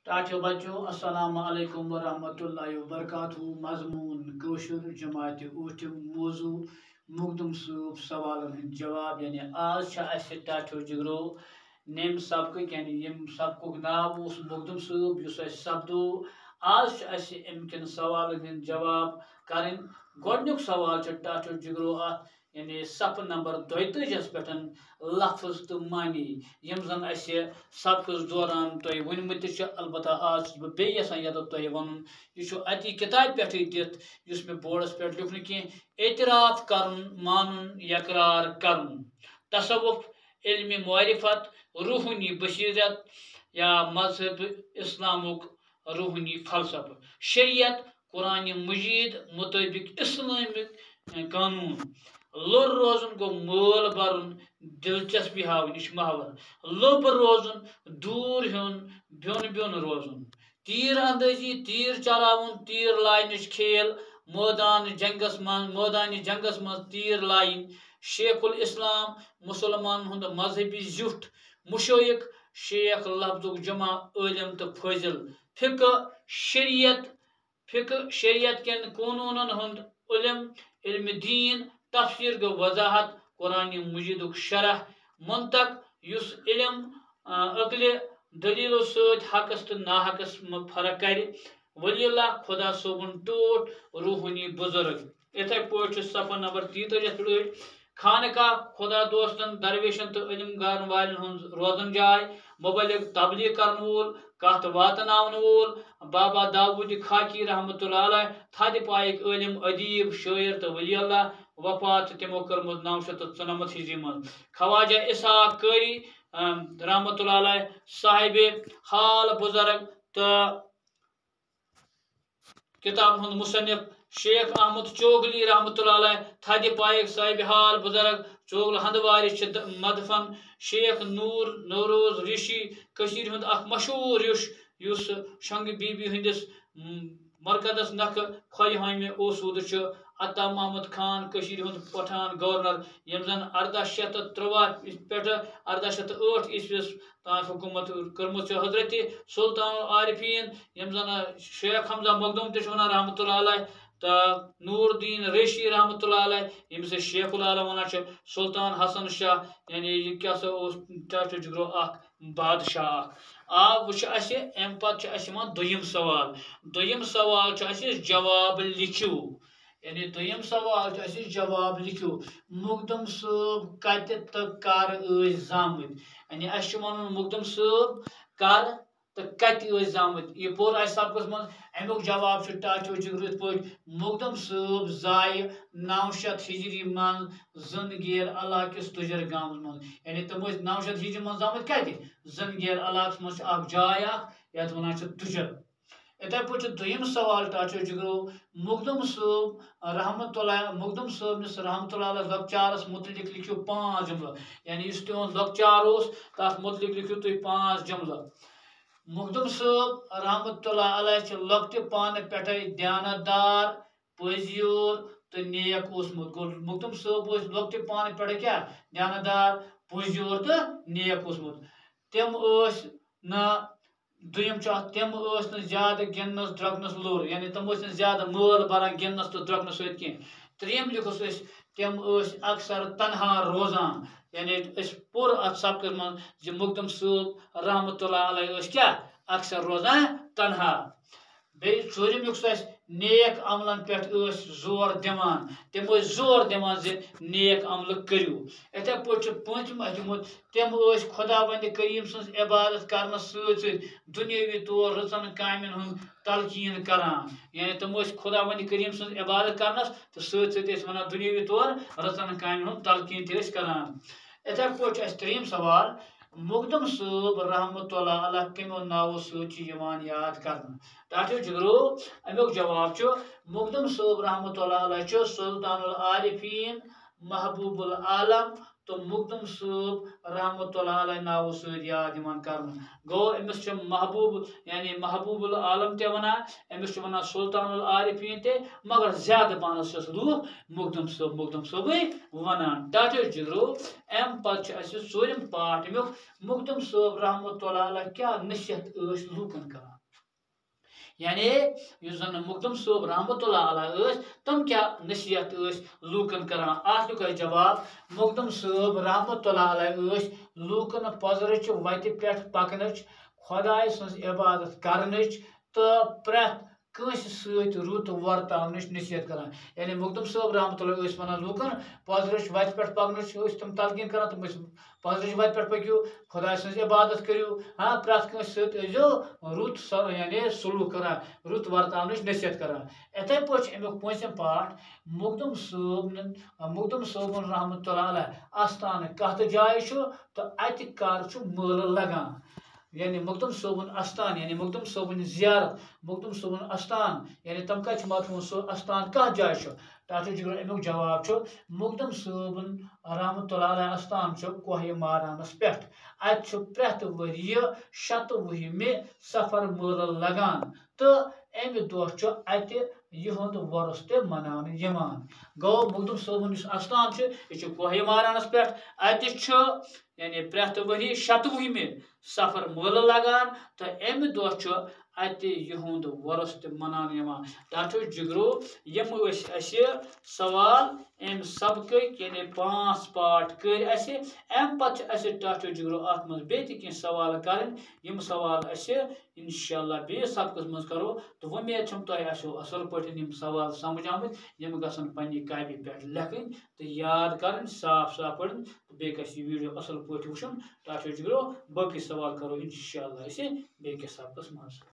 टाचो बच्चों अस्सलाम वालेकुम वरहमतुल्लाहि वबरकातुहू मजमून कौशर जमात ऊट मौजू मुकदम सूब सवालन हंद जवाब यानी आज टाचो जिगरो नेम सबक यानी यम सबक नाव मुकदम सूब सपदो आज अमकन सवालन हंद जवाब करें गोडनुक सवाल टाचो जिगरो यानी सफ नंबर 32 पे लफ्ज तो मानी यम जन सबकस दौरान तुम वनमत अलबत् आज बे यद तुम वन यह अति किताब पे दित मे बोर्डस पे लिखन कह एतराफ कर मानुन यकरार कर तसव्वुफ इल्म मारिफत रूहानी बशीरत या मजहब इस्लामुक रूहानी फलसफ शरीयत कुरान मजीद मुताबिक इस्लामिक कानून लोर रोजन गो मोल बरुन दिलचस्पी हावन यह महावर लोब रोजन दूर हन ब्योन ब्योन रोजन तीर अंदाजी तीर चलावन तीर लाइन खेल मैदान जंगस मज तीर लाइन शेखुल इस्लाम मुसलमान हुंद मजहबी जुट मुशोयक शेख लफ्जुक जमा इलम तो फजिल फिक शरीयत केन कानूनन हुंद इल्म दीन तफसीर गो वजाहत कुरान मजीदुक शरह मुंतक युस इल्म अकल दलीलों सत हकस तो नाहकस फर्क कर वलील्लाह खुदा सोबन टोट रूहानी बुजुर्ग इथे पे सफा नंबर 33 पे खानका खुदा दोस्तन दरवेशन तो इल्म गारन वालन रोजन जाय मुबलिग तबलीग करन वोल कत वातनावन वोल बाबा दाऊद खाकी रहमतुल्लाह अलैह थद पाइक इल्म अदीब शायर तो वली अल्लाह वफात तमो कर्म 994 हिजरी मज ख्वाजा इसहाक कारी रहमतुल्लाह अलैह साहिब हाल बुजुर्ग तो किताब हुंद मुसन्निफ शेख अहमद चोगली रहमतुल्लाह अलैह थद पाइक साहिब हाल बुजुर्ग चोगल हंदवारी मदफन शेख नूर नौरोज ऋषि कशीर हुंद अख मशहूर युस शंग बीबी हंदिस मरकदस नख ख्वाह ओसूद अता महमूद खान कशीर हुंद पठान गवर्नर यम जन 1853 पे 1808 ईस्वीस तान हुकूमत कर्मुत हजरत सुल्तान आरिफीन यम जन शेख हमजा मखदूम तवन रहमतुल्लाह अलैह तो नूरदीन रेशी रहमतुल्लाह अलैह यम से शेखुल आलम वन सुल्तान हसन शाह यानी क्या टाचो जिगरो बादशाह अम पे दुयम सवाल जवाब लिखियो यानी दुयम सवाल जवाब लिखियो मुकदम सूब कत तो कर जामत यानी वन मुकदम सूब कर तो कत जामत यह पोर सबकस मज अमुक जवाब टाचो जिगर पे मुकदम सूब जाय 900 हिजरी मन जंगेर इलाकस तुजर गाम मज यानी तम 900 हिजरी मन जामत कत जंगेर इलाक मज जाय ये वन तुजर इथे पे दुयम सवाल टाचो जिगरो मुकदम सूब मुकदम सूबनिस रहमतुल्लाह लकचारस मुतलिक लिखियो 5 जुमला यानी इस तुहद लकचार तथ मुतलिक लिखियो तुम 5 जुमला मुकदम सूब रहमतुल्लाह अलैह लकट पान पे दयानतदार पजियोर तो नेक ओसमुत मुकदम सूब लकट पान पे क्या दयानतदार पजियोर तो नेक ओसमुत तम न दुयम तम ज्यादा गिनस द्रगनस लोर यानी तम ज्यादा मोल बरान गिनस तो द्रगनस सत कह त्रेम लिखोस तम अक्सर तनहा रोजान यानी पुर अत सबक मज मुकदम सूब रहमतुल्लाह अलैह क्या अक्सर रोजान तनहा बे चूरिम लिखोस नेक अमलन पे जोर दिमान तम जोर दिमान जे नेक अमल करियो इथे पे पंचम अजमुत तम खुदा बंद करीम सज इबादत कर दुनियावी तौर रचन कामन हूं तलकीन करान यानी तम खुदा बंद करीम सज इबादत कर तो वन दुनियावी तौर रचन कामन हूं तलकीन करान इथे पे त्रीम सवाल मुकदम सूब रहमतुल्लाह अलैह कमो नावो सत याद कर टाचो जिगरो अमुक जवाब मुकदम सूब रहमतुल्लाह अलैह सुल्तानुल आरिफीन महबूबुल आलम तो मुकदम सूब रहमतुल्लाह अलैह नाव सद याद कर गो अमिस महबूब यानी महबूबुल आलम ते वन अमिस वन सुल्तानुल आरिफीन ते मगर ज्यादा पानस लूख मुकदम सूबे वन टाटो जिगरो अम पे सूरम पाठ अमुक मुकदम सूब रहमतुल्लाह अलैह क्या नसीहत लूकन कर यानी जन मुकदम सूब रहमतुल्लाह अलैह तम क्या नसीहत लूकन करान अतुक जवाब मुकदम सूब रहमतुल्लाह अलैह लूकन पजरच वत पे पकनच खुदाय सज इबादत करनच तो प्रेथ कंस सत रुत वर्तावनच नसीहत करान यानी मुकदम सूब रहमतुल्लाह वन लूकन पजरच वत पे पकनच तम तलकिन करान तम पजरच वत पे पकू खुदाय सज इबादत करू हाँ प्रेथ कंस सो रुत यानी सलूक करान रुत वर्तावनच नसीहत करान इथे पे अमुक पूंसम पाठ मुकदम सूबन रहमतुल्लाह अलैह आस्थान कत जाय तो अत कर मल लगान यानी मुकदम सूबन आस्थान यानी मुकदम सूबन जियारत मुकदम सूबन आस्थान यानी तम कत मथुन सो आस्थान कत जाय तथ अमुक जवाब मुकदम सूबन रहमतुल्लाह अलैह आस्थान कोह मारानस पे अत प्रेथ वरिय शतवहमि सफर मल लगान तो अमि दह अत युंद वरस ते मनाने गो मुकदम सूबन आस्थान यह कोह मारानस पे अत यानी प्रेथ वरी शतवहमि सफर मल लगान तो अमि दह अत युंद वरस ते मनाने टाटो जिगरो यम सवाल अम सबक यानी 5 पार्ट कर अम पे टाटो जिगरो अत मज बे सवाल कर सवाल इंशाल्लाह बे सबकस मज करो तो उम्मीद तुम असल पे सवाल समझ आमत यम गसन पन्ने कापी पे लेखन तो याद कर साफ साफ पढ़न तो बे वीडियो असल पे वुचन टाटो जिगरो बाकी सवाल करो इंशाल्लाह बे सबकस मज।